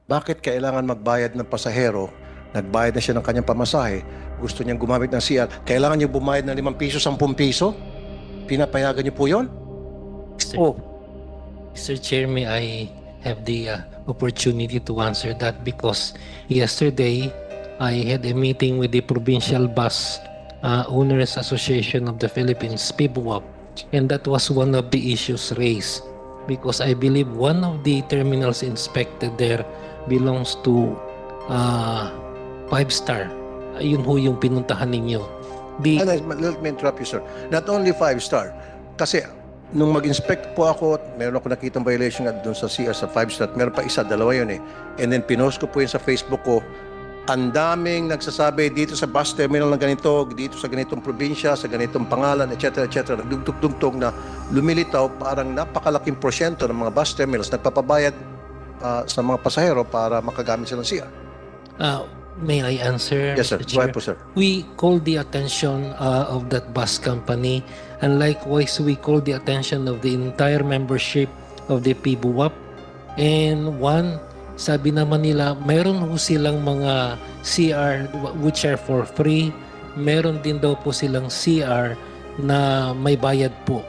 Bakit kailangan magbayad ng pasahero? Nagbayad na siya ng kanyang pamasahe. Gusto niyang gumamit ng CR. Kailangan niyo bumayad ng 5 piso, 10 piso? Pinapayagan niyo po yun? Mr. Oh, Mr. Chair, may I have the opportunity to answer that because yesterday I had a meeting with the Provincial Bus Owners Association of the Philippines, PBUAP, and that was one of the issues raised because I believe one of the terminals inspected there belongs to Five Star. Yun ho yung pinuntahan ninyo. let me interrupt you, sir. Not only 5-star. Kasi nung mag-inspect po ako, meron ako nakitang violation doon sa CR sa 5-star. Meron pa isa, dalawa yun eh. And then pinost ko po yun sa Facebook ko. Ang daming nagsasabi dito sa bus terminal ng ganito, dito sa ganitong probinsya, sa ganitong pangalan, etc. etc. Nagdugtog-dugtog na lumilitaw parang napakalaking porsyento ng mga bus terminals nagpapabayad sa mga pasahero para makagamit sila ng CR. May I answer? Yes, sir. Mr. Go Chair? ahead po, sir. We called the attention of that bus company, and likewise we called the attention of the entire membership of the PBUAP. And one, sabi naman nila, meron ho silang mga CR which are for free. Meron din daw po silang CR na may bayad po.